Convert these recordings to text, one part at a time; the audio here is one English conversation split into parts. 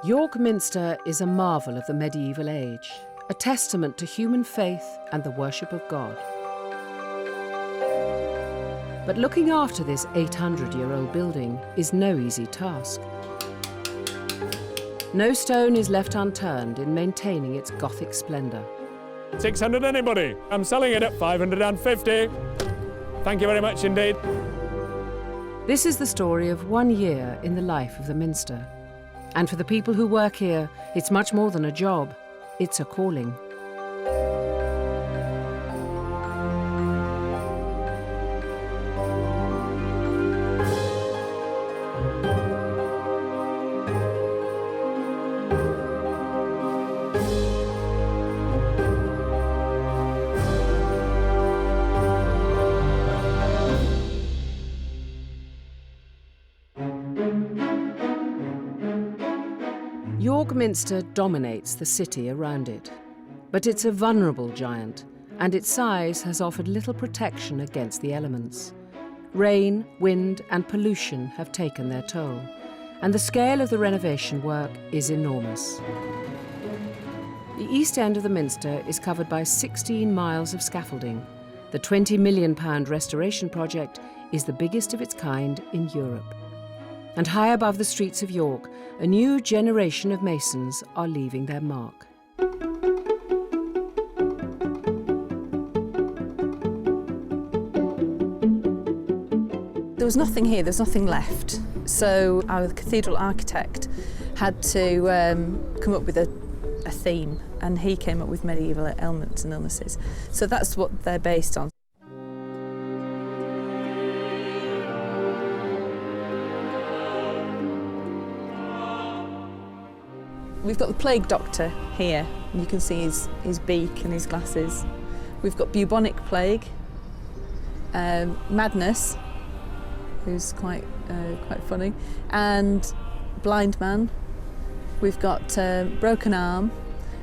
York Minster is a marvel of the medieval age, a testament to human faith and the worship of God. But looking after this 800-year-old building is no easy task. No stone is left unturned in maintaining its Gothic splendour. 600 anybody? I'm selling it at 550. Thank you very much indeed. This is the story of 1 year in the life of the Minster. And for the people who work here, it's much more than a job, it's a calling. York Minster dominates the city around it, but it's a vulnerable giant, and its size has offered little protection against the elements. Rain, wind, and pollution have taken their toll, and the scale of the renovation work is enormous. The east end of the Minster is covered by 16 miles of scaffolding. The £20 million restoration project is the biggest of its kind in Europe. And high above the streets of York, a new generation of masons are leaving their mark. There was nothing here, there's nothing left. So our cathedral architect had to come up with a theme, and he came up with medieval ailments and illnesses. So that's what they're based on. We've got the plague doctor here, and you can see his beak and his glasses. We've got bubonic plague, madness, who's quite funny, and blind man. We've got broken arm,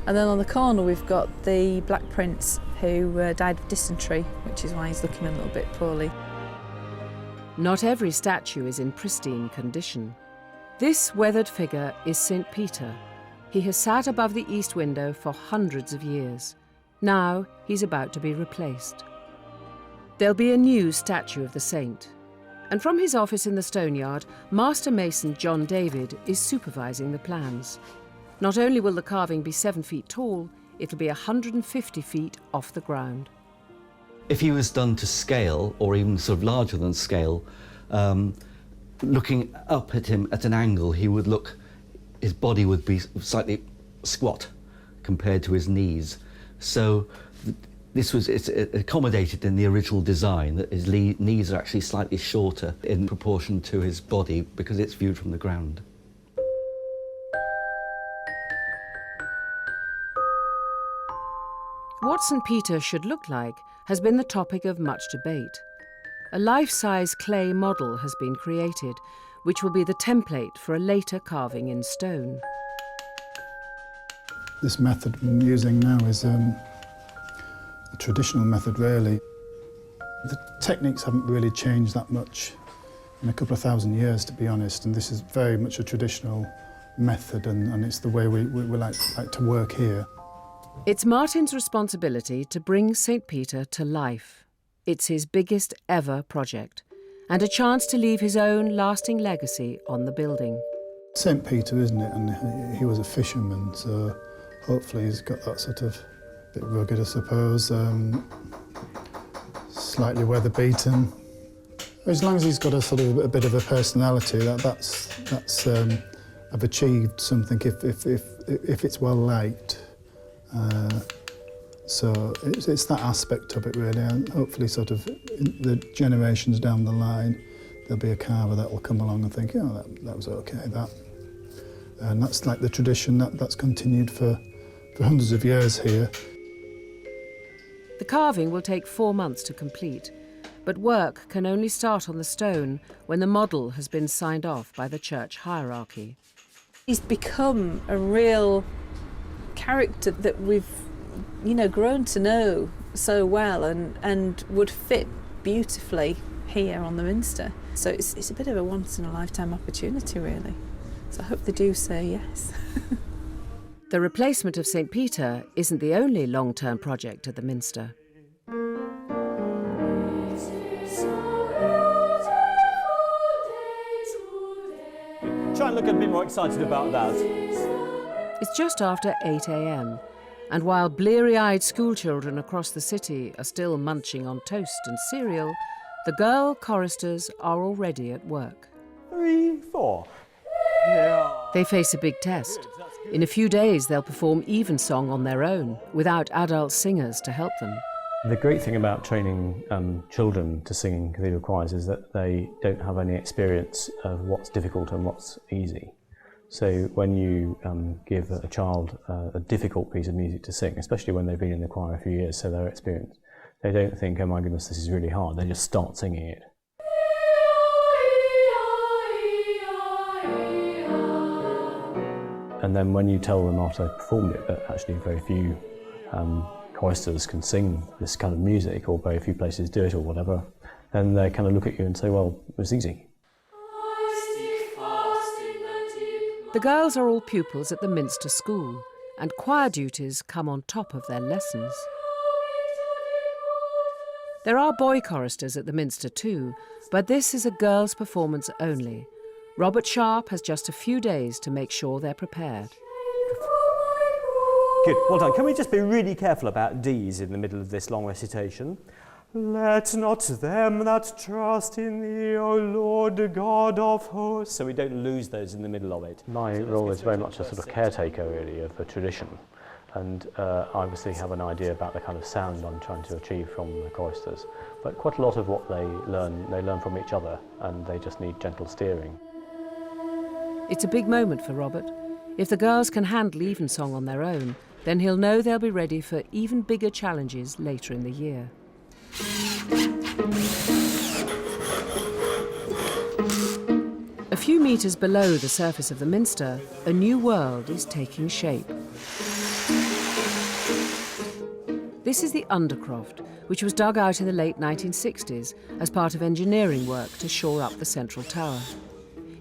and then on the corner we've got the Black Prince who died of dysentery, which is why he's looking a little bit poorly. Not every statue is in pristine condition. This weathered figure is St. Peter. He has sat above the east window for hundreds of years. Now he's about to be replaced. There'll be a new statue of the saint. And from his office in the Stoneyard, Master Mason John David is supervising the plans. Not only will the carving be 7 feet tall, it'll be 150 feet off the ground. If he was done to scale, or even sort of larger than scale, looking up at him at an angle, his body would be slightly squat compared to his knees. So it's accommodated in the original design that his knees are actually slightly shorter in proportion to his body because it's viewed from the ground. What St. Peter should look like has been the topic of much debate. A life-size clay model has been created, which will be the template for a later carving in stone. This method I'm using now is a traditional method, really. The techniques haven't really changed that much in a couple of thousand years, to be honest, and this is very much a traditional method, and it's the way we like to work here. It's Martin's responsibility to bring St. Peter to life. It's his biggest ever project, and a chance to leave his own lasting legacy on the building. St. Peter, isn't it? And he was a fisherman, so hopefully he's got that sort of bit rugged, I suppose, slightly weather-beaten. As long as he's got a sort of a bit of a personality, that's I've achieved something if it's well liked. So it's that aspect of it, really, and hopefully sort of in the generations down the line, there'll be a carver that will come along and think, oh, that was okay, that. And that's like the tradition that's continued for hundreds of years here. The carving will take 4 months to complete, but work can only start on the stone when the model has been signed off by the church hierarchy. He's become a real character that we've grown to know so well and would fit beautifully here on the Minster. So it's a bit of a once-in-a-lifetime opportunity, really. So I hope they do say yes. The replacement of St. Peter isn't the only long-term project at the Minster. Try and look a bit more excited about that. It's just after 8 a.m, and while bleary-eyed schoolchildren across the city are still munching on toast and cereal, the girl choristers are already at work. 3, 4. Yeah. They face a big test. In a few days, they'll perform evensong on their own, without adult singers to help them. The great thing about training children to sing in cathedral choirs is that they don't have any experience of what's difficult and what's easy. So when you give a child a difficult piece of music to sing, especially when they've been in the choir a few years, so they're experienced, they don't think, oh my goodness, this is really hard. They just start singing it. And then when you tell them after they've performed it that actually very few choristers can sing this kind of music, or very few places do it or whatever, then they kind of look at you and say, well, it was easy. The girls are all pupils at the Minster School, and choir duties come on top of their lessons. There are boy choristers at the Minster too, but this is a girls' performance only. Robert Sharp has just a few days to make sure they're prepared. Good, well done. Can we just be really careful about D's in the middle of this long recitation? Let not them that trust in thee, O Lord God of hosts. So we don't lose those in the middle of it. My role is very much a sort of caretaker, really, of the tradition. And I obviously have an idea about the kind of sound I'm trying to achieve from the choristers. But quite a lot of what they learn from each other, and they just need gentle steering. It's a big moment for Robert. If the girls can handle evensong on their own, then he'll know they'll be ready for even bigger challenges later in the year. A few metres below the surface of the Minster, a new world is taking shape. This is the Undercroft, which was dug out in the late 1960s as part of engineering work to shore up the central tower.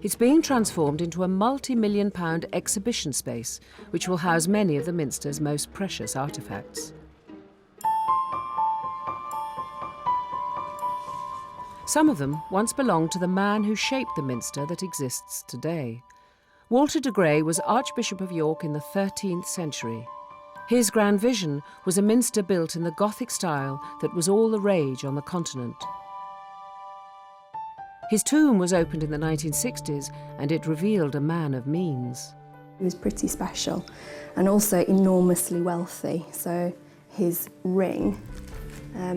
It's being transformed into a multi-million-pound exhibition space, which will house many of the Minster's most precious artefacts. Some of them once belonged to the man who shaped the Minster that exists today. Walter de Grey was Archbishop of York in the 13th century. His grand vision was a Minster built in the Gothic style that was all the rage on the continent. His tomb was opened in the 1960s, and it revealed a man of means. He was pretty special and also enormously wealthy. So his ring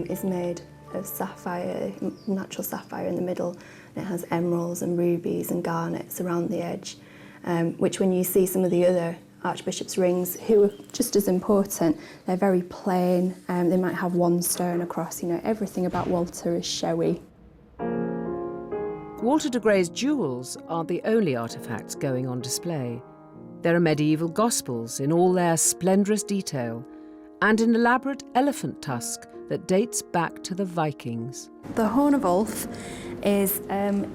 is made of sapphire, natural sapphire in the middle. It has emeralds and rubies and garnets around the edge, which when you see some of the other archbishops' rings, who are just as important, they're very plain. They might have one stone across. You know, everything about Walter is showy. Walter de Grey's jewels aren't the only artefacts going on display. There are medieval gospels in all their splendourous detail, and an elaborate elephant tusk that dates back to the Vikings. The Horn of Ulf is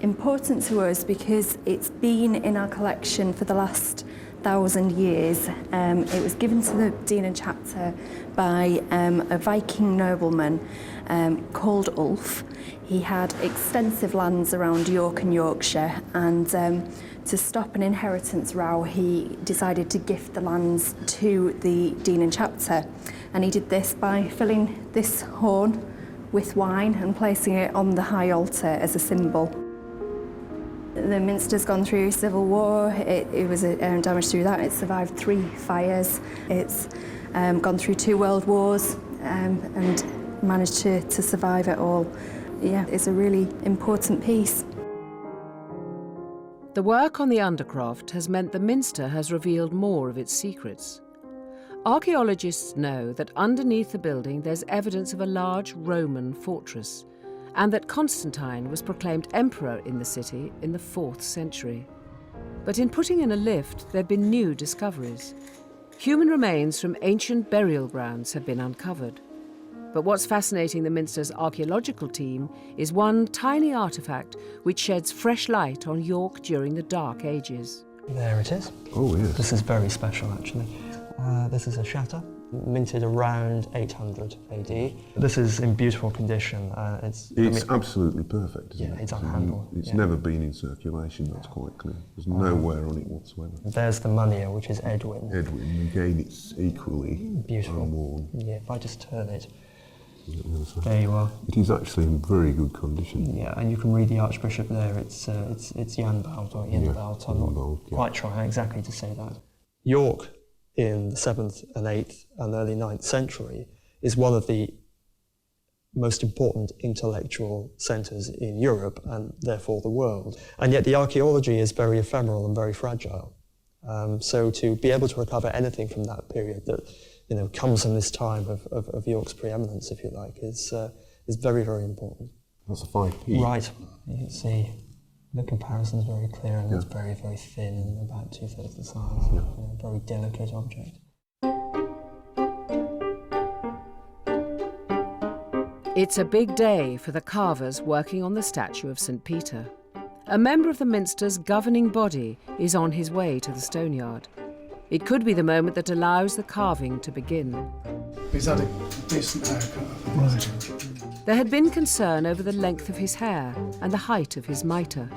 important to us because it's been in our collection for the last 1,000 years. It was given to the Dean and Chapter by a Viking nobleman called Ulf. He had extensive lands around York and Yorkshire, and to stop an inheritance row, he decided to gift the lands to the Dean and Chapter. And he did this by filling this horn with wine and placing it on the high altar as a symbol. The Minster's gone through civil war. It was damaged through that. It survived 3 fires. It's gone through 2 world wars and managed to survive it all. Yeah, it's a really important piece. The work on the Undercroft has meant the Minster has revealed more of its secrets. Archaeologists know that underneath the building there's evidence of a large Roman fortress, and that Constantine was proclaimed emperor in the city in the 4th century. But in putting in a lift, there have been new discoveries. Human remains from ancient burial grounds have been uncovered. But what's fascinating the Minster's archaeological team is one tiny artefact which sheds fresh light on York during the Dark Ages. There it is. Oh, yes. This is very special, actually. This is a shatter, minted around 800 AD. This is in beautiful condition. It's absolutely perfect, isn't yeah, it? it's unhandled. It's never been in circulation, that's quite clear. There's no wear on it whatsoever. There's the Munir, which is Edwin. Edwin, again, it's equally beautiful. unworn. Yeah, if I just turn it, there you are. It is actually in very good condition. Yeah, and you can read the Archbishop there. It's Janbout or Janbout. I'm not quite sure how exactly to say that. York, in the 7th and 8th and early 9th century, is one of the most important intellectual centres in Europe and therefore the world. And yet the archaeology is very ephemeral and very fragile. So to be able to recover anything from that period that comes from this time of York's preeminence, if you like, is very, very important. That's a 5p. Right. You can see the comparison is very clear, and it's very, very thin, about 2/3 the size. Yeah. Very delicate object. It's a big day for the carvers working on the statue of St. Peter. A member of the Minster's governing body is on his way to the stoneyard. It could be the moment that allows the carving to begin. He's had a decent haircut. There had been concern over the length of his hair and the height of his mitre.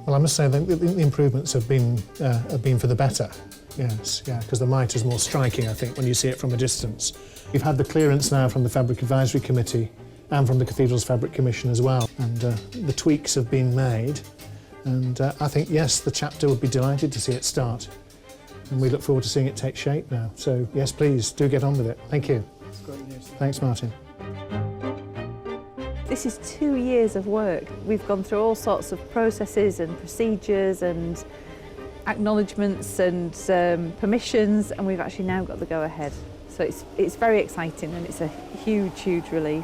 Well, I must say that the improvements have been for the better. Yes, yeah, because the mitre's more striking, I think, when you see it from a distance. We've had the clearance now from the Fabric Advisory Committee and from the Cathedral's Fabric Commission as well, and the tweaks have been made. And I think, yes, the chapter would be delighted to see it start. And we look forward to seeing it take shape now. So, yes, please, do get on with it. Thank you. It's great news. Thanks, Martin. This is 2 years of work. We've gone through all sorts of processes and procedures and acknowledgements and permissions, and we've actually now got the go-ahead. So it's very exciting, and it's a huge, huge relief.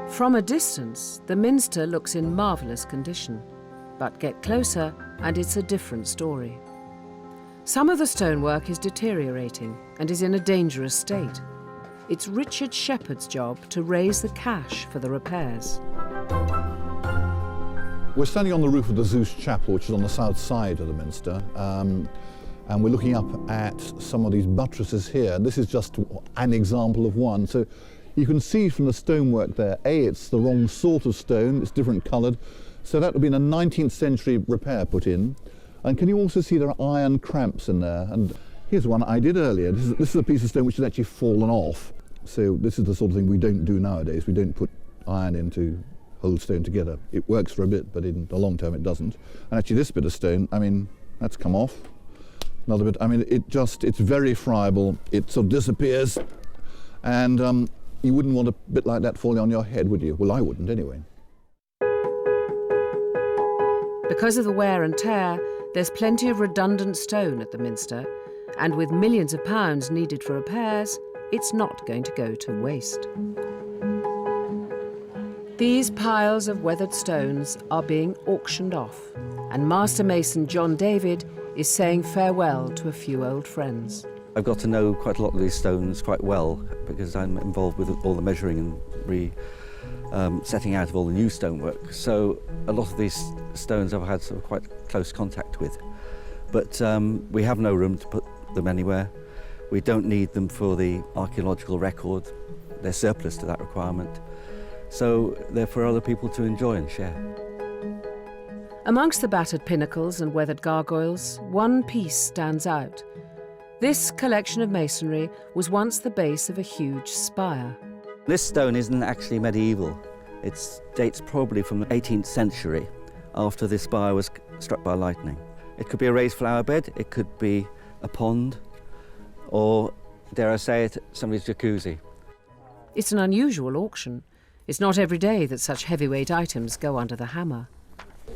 From a distance, the Minster looks in marvellous condition. But get closer and it's a different story. Some of the stonework is deteriorating and is in a dangerous state. It's Richard Shepherd's job to raise the cash for the repairs. We're standing on the roof of the Zeus Chapel, which is on the south side of the Minster, and we're looking up at some of these buttresses here. This is just an example of one. So you can see from the stonework there, it's the wrong sort of stone, it's different coloured. So that would have been a 19th century repair put in. And can you also see there are iron cramps in there? And here's one I did earlier. This is a piece of stone which has actually fallen off. So this is the sort of thing we don't do nowadays. We don't put iron in to hold stone together. It works for a bit, but in the long term it doesn't. And actually this bit of stone, I mean, that's come off. Another bit, I mean, it's very friable. It sort of disappears. And you wouldn't want a bit like that falling on your head, would you? Well, I wouldn't anyway. Because of the wear and tear, there's plenty of redundant stone at the Minster, and with millions of pounds needed for repairs, it's not going to go to waste. These piles of weathered stones are being auctioned off, and Master Mason John David is saying farewell to a few old friends. I've got to know quite a lot of these stones quite well because I'm involved with all the measuring and setting out of all the new stonework. So a lot of these stones I've had sort of quite close contact with. But we have no room to put them anywhere. We don't need them for the archaeological record. They're surplus to that requirement. So they're for other people to enjoy and share. Amongst the battered pinnacles and weathered gargoyles, one piece stands out. This collection of masonry was once the base of a huge spire. This stone isn't actually medieval. It dates probably from the 18th century, after this spire was struck by lightning. It could be a raised flower bed, it could be a pond, or, dare I say it, somebody's jacuzzi. It's an unusual auction. It's not every day that such heavyweight items go under the hammer.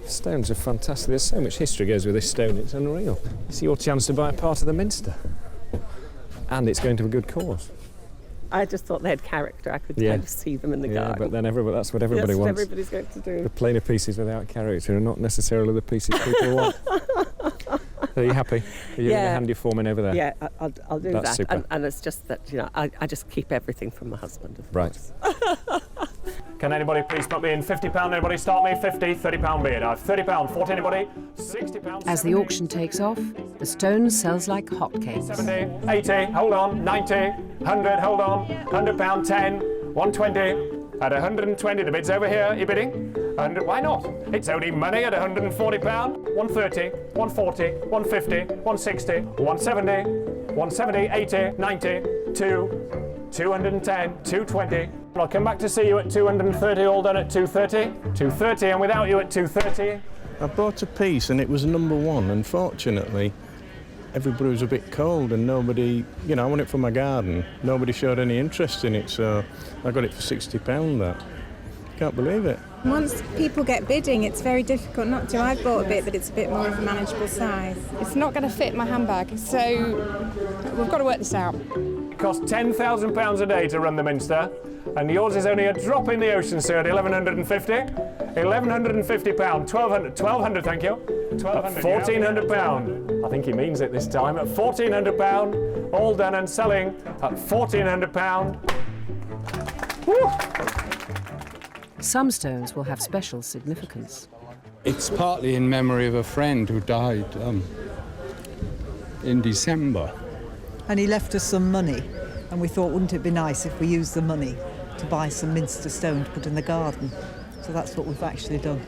Stones are fantastic. There's so much history goes with this stone, it's unreal. It's your chance to buy a part of the Minster. And it's going to a good cause. I just thought they had character. I could kind of see them in the garden. Yeah, but then that's what everybody wants. Everybody's going to do. The plainer pieces without character are not necessarily the pieces people want. Are you happy? Are you going to hand your form in over there? Yeah, I'll do That's that. super. And it's just that, I just keep everything from my husband, of course. Can anybody please put me in £50? Anybody start me? £50, £30 bid. £30, 40 anybody? £60. As the auction takes off, the stone sells like hotcakes. 70, 80, hold on, 90, 100, hold on, £100, 10, 120. At 120, the bid's over here. Are you bidding? 100, why not? It's only money at £140. 130, 140, 150, 160, 170, 170, 80, 90, 210, 220. I'll come back to see you at 230, all done at 230. 230, and without you at 230. I bought a piece and it was number one. Unfortunately, everybody was a bit cold and nobody, I want it for my garden. Nobody showed any interest in it, so I got it for £60 that. Can't believe it. Once people get bidding, it's very difficult not to. I've bought a bit, but it's a bit more of a manageable size. It's not going to fit my handbag, so we've got to work this out. It costs £10,000 a day to run the Minster, and yours is only a drop in the ocean, sir, at £1,150. £1,150, 1,200, thank you. £1,400. I think he means it this time. At £1,400, all done and selling at £1,400. Woo! Some stones will have special significance. It's partly in memory of a friend who died in December. And he left us some money, and we thought, wouldn't it be nice if we used the money to buy some Minster stone to put in the garden? So that's what we've actually done.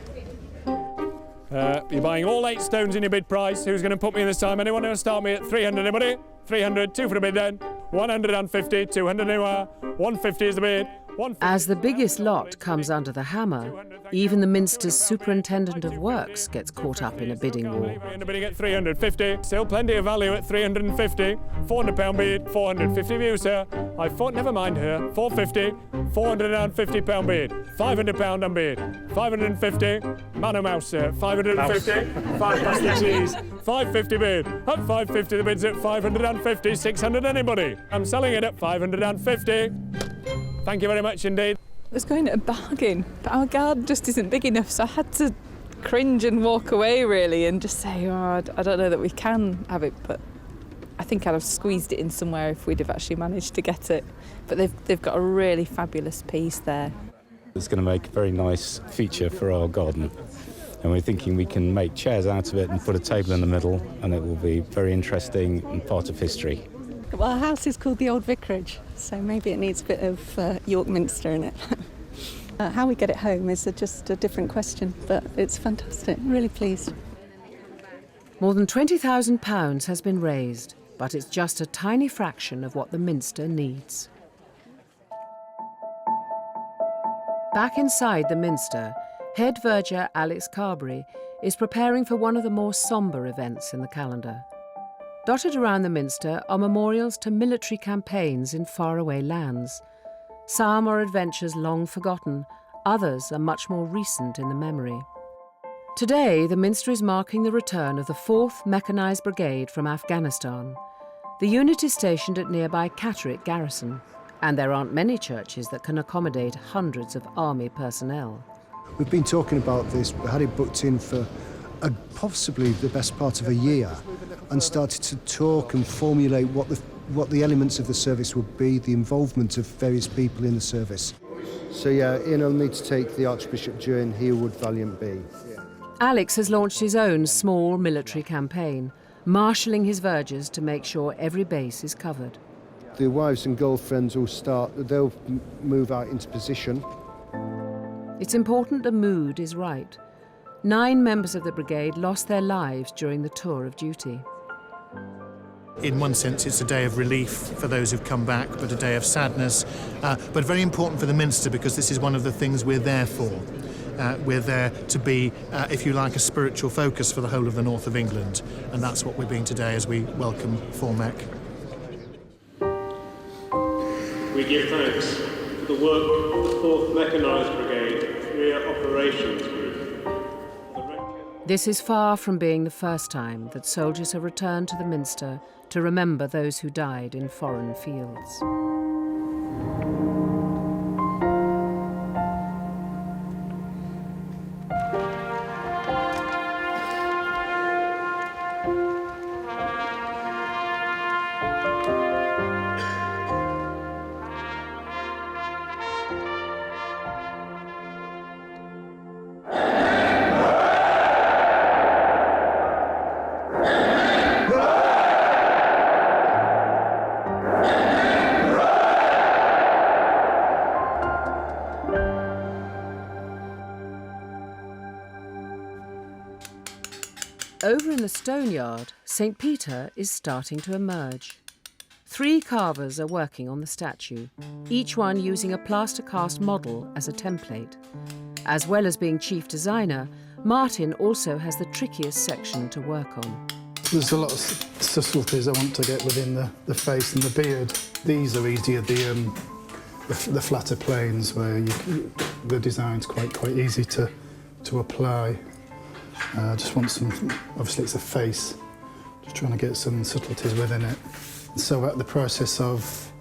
You're buying all 8 stones in your bid price. Who's going to put me in this time? Anyone going to start me at 300, anybody? 300, 2 for the bid then. 150, 200 anywhere. 150 is the bid. As the biggest lot comes under the hammer, even the Minster's superintendent of works gets caught up in a bidding war. In the bidding at 350, still plenty of value at 350. £400 bid, 450 views, sir. I thought, never mind her. 450, £450 bid, £500 on bid, 550. Man o' mouse, sir. 550, 550 cheese, 550 bid. At 550, the bid's at 550, 600 anybody. I'm selling it at 550. Thank you very much indeed. I was going at a bargain, but our garden just isn't big enough, so I had to cringe and walk away, really, and just say, I don't know that we can have it, but I think I'd have squeezed it in somewhere if we'd have actually managed to get it. But they've got a really fabulous piece there. It's going to make a very nice feature for our garden, and we're thinking we can make chairs out of it and put a table in the middle, and it will be very interesting and part of history. Well, our house is called the Old Vicarage, so maybe it needs a bit of York Minster in it. How we get it home is just a different question, but it's fantastic. I'm really pleased. More than £20,000 has been raised, but it's just a tiny fraction of what the Minster needs. Back inside the Minster, head verger Alex Carberry is preparing for one of the more sombre events in the calendar. Dotted around the Minster are memorials to military campaigns in faraway lands. Some are adventures long forgotten, others are much more recent in the memory. Today, the Minster is marking the return of the 4th Mechanised Brigade from Afghanistan. The unit is stationed at nearby Catterick Garrison, and there aren't many churches that can accommodate hundreds of army personnel. We've been talking about this, we had it booked in for possibly the best part of a year, and started to talk and formulate what the elements of the service would be, the involvement of various people in the service. So yeah, Ian will need to take the Archbishop during Here Would Valiant Be. Alex has launched his own small military campaign, marshalling his vergers to make sure every base is covered. The wives and girlfriends they'll move out into position. It's important the mood is right. 9 members of the brigade lost their lives during the tour of duty. In one sense, it's a day of relief for those who've come back, but a day of sadness, but very important for the Minster because this is one of the things we're there for. We're there to be, if you like, a spiritual focus for the whole of the north of England, and that's what we're being today as we welcome Formec. We give thanks for the work of the 4th Mechanised Brigade Rear Operations Group. This is far from being the first time that soldiers have returned to the Minster to remember those who died in foreign fields. Over in the stone yard, St. Peter is starting to emerge. 3 carvers are working on the statue, each one using a plaster cast model as a template. As well as being chief designer, Martin also has the trickiest section to work on. There's a lot of subtleties I want to get within the face and the beard. These are easier, the flatter planes where the design's quite easy to apply. Just want some, obviously it's a face, just trying to get some subtleties within it. So at the process of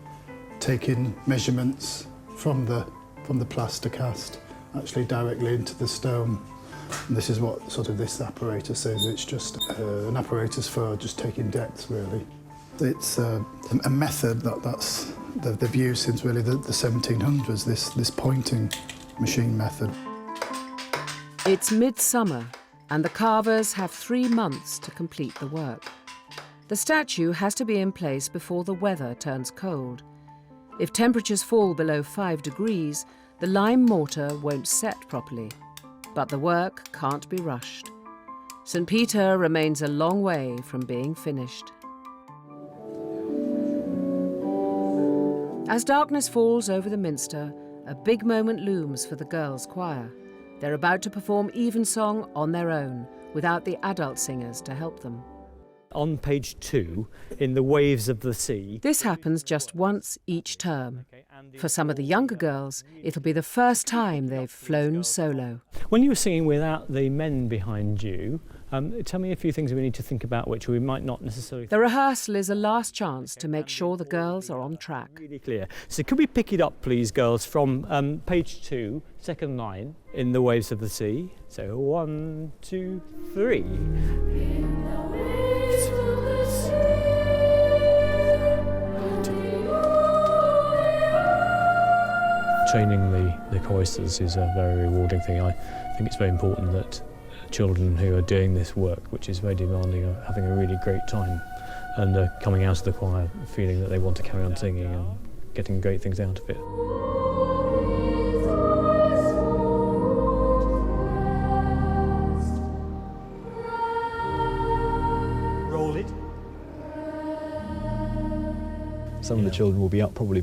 taking measurements from the plaster cast, actually directly into the stone. And this is what sort of this apparatus is. It's just an apparatus for just taking depth, really. It's a method that's they've used since really the 1700s, this pointing machine method. It's midsummer, and the carvers have 3 months to complete the work. The statue has to be in place before the weather turns cold. If temperatures fall below 5 degrees, the lime mortar won't set properly. But the work can't be rushed. St. Peter remains a long way from being finished. As darkness falls over the minster, a big moment looms for the girls' choir. They're about to perform evensong on their own, without the adult singers to help them. On page 2, in the waves of the sea. This happens just once each term. For some of the younger girls, it'll be the first time they've flown solo. When you were singing without the men behind you, tell me a few things we need to think about which we might not necessarily... The rehearsal is a last chance to make sure the girls are on track. Really clear. So could we pick it up, please, girls, from page 2, second line, in the waves of the sea. So 1, 2, 3. Training the choristers is a very rewarding thing. I think it's very important that children who are doing this work, which is very demanding, are having a really great time and are coming out of the choir feeling that they want to carry on singing and getting great things out of it. Roll it. Some of the children will be up probably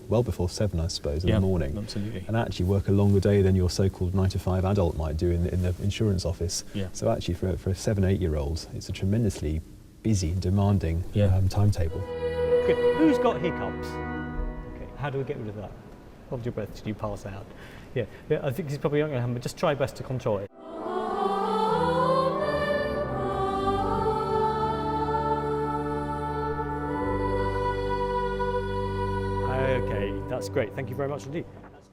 well before 7, I suppose, in the morning. Absolutely. And actually work a longer day than your so-called 9 to 5 adult might do in the insurance office. Yeah. So actually for 7, 8-year-olds, it's a tremendously busy and demanding timetable. Good. Who's got hiccups? Okay. How do we get rid of that? Hold your breath till you pass out. Yeah, I think it's probably not going to happen, but just try best to control it. Okay, that's great. Thank you very much indeed.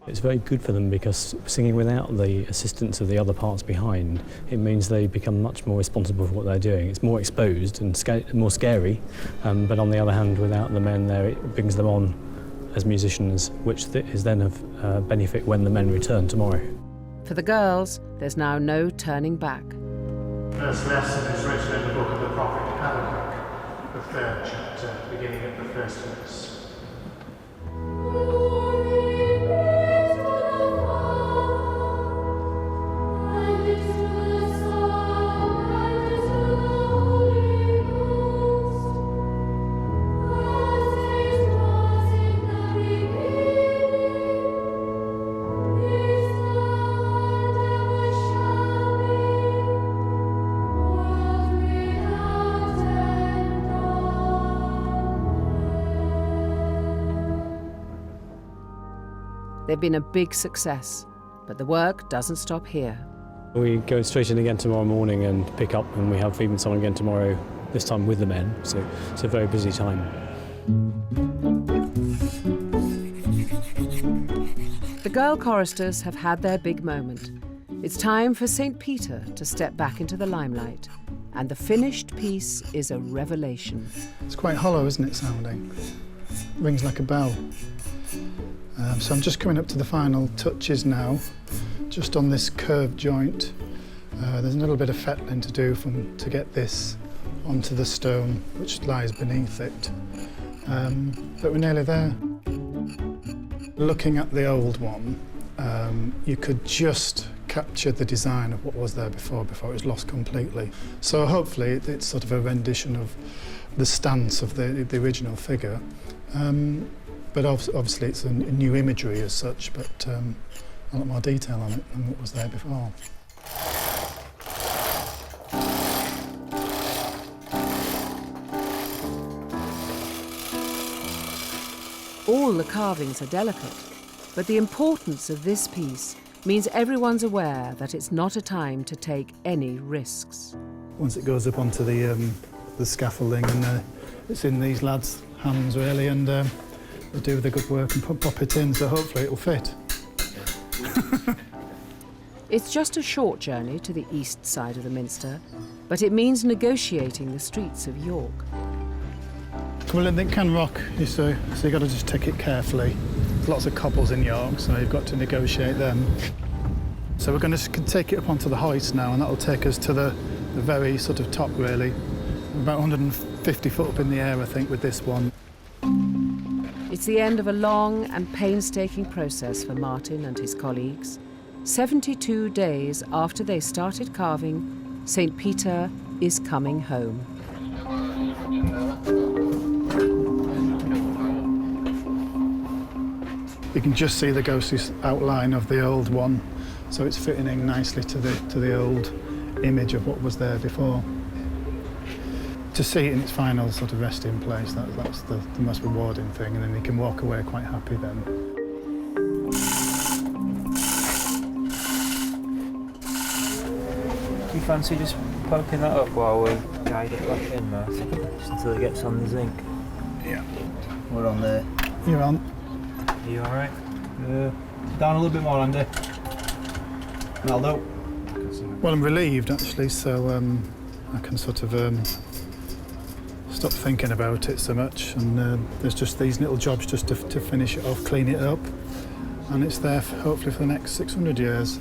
It's very good for them because singing without the assistance of the other parts behind, it means they become much more responsible for what they're doing. It's more exposed and more scary, but on the other hand, without the men there, it brings them on as musicians, which is then of benefit when the men return tomorrow. For the girls, there's now no turning back. First lesson is written in the book of the prophet Habakkuk, the 3rd chapter, beginning at the 1st verse. They've been a big success, but the work doesn't stop here. We go straight in again tomorrow morning and pick up, and we have evensong again tomorrow, this time with the men, so it's a very busy time. The girl choristers have had their big moment. It's time for St. Peter to step back into the limelight, and the finished piece is a revelation. It's quite hollow, isn't it, sounding? Rings like a bell. So I'm just coming up to the final touches now, just on this curved joint. There's a little bit of fettling to do to get this onto the stone, which lies beneath it. But we're nearly there. Looking at the old one, you could just captured the design of what was there before it was lost completely. So hopefully it's sort of a rendition of the stance of the original figure. But obviously it's a new imagery as such, but a lot more detail on it than what was there before. All the carvings are delicate, but the importance of this piece means everyone's aware that it's not a time to take any risks. Once it goes up onto the scaffolding, and it's in these lads' hands really, and they do the good work and pop it in, so hopefully it'll fit. It's just a short journey to the east side of the Minster, but it means negotiating the streets of York. Well, it can rock, you see, so you've got to just take it carefully. There's lots of cobbles in York, so you've got to negotiate them. So we're going to take it up onto the hoist now, and that'll take us to the very sort of top, really. About 150 foot up in the air, I think, with this one. It's the end of a long and painstaking process for Martin and his colleagues. 72 days after they started carving, St. Peter is coming home. You can just see the ghostly outline of the old one, so it's fitting in nicely to the old image of what was there before. To see it in its final sort of resting place, that's the most rewarding thing, and then you can walk away quite happy then. Do you fancy just poking that up while we guide it back in, Martin? Just until it gets on the zinc? Yeah. We're on there. You're on. Are you alright? Down a little bit more, Andy. Naldo. Well, I'm relieved actually, so I can sort of stop thinking about it so much, and there's just these little jobs just to finish it off, clean it up, and it's there hopefully for the next 600 years.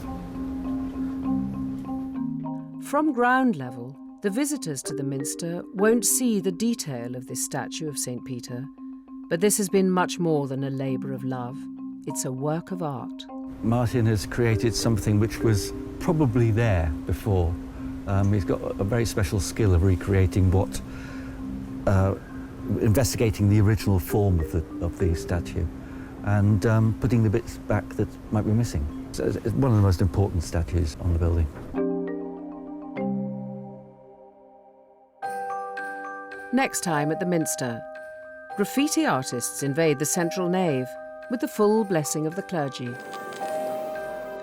From ground level, the visitors to the Minster won't see the detail of this statue of St. Peter, but this has been much more than a labour of love. It's a work of art. Martin has created something which was probably there before. He's got a very special skill of recreating what, investigating the original form of the statue and putting the bits back that might be missing. So it's one of the most important statues on the building. Next time at the Minster, graffiti artists invade the central nave with the full blessing of the clergy.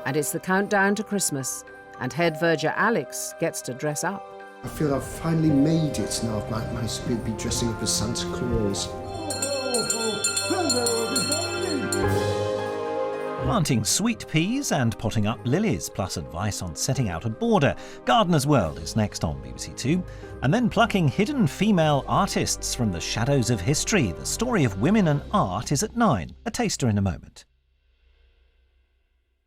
And it's the countdown to Christmas, and head verger Alex gets to dress up. I feel I've finally made it now. I've managed to be dressing up as Santa Claus. Planting sweet peas and potting up lilies, plus advice on setting out a border. Gardener's World is next on BBC Two. And then plucking hidden female artists from the shadows of history. The story of women and art is at 9. A taster in a moment.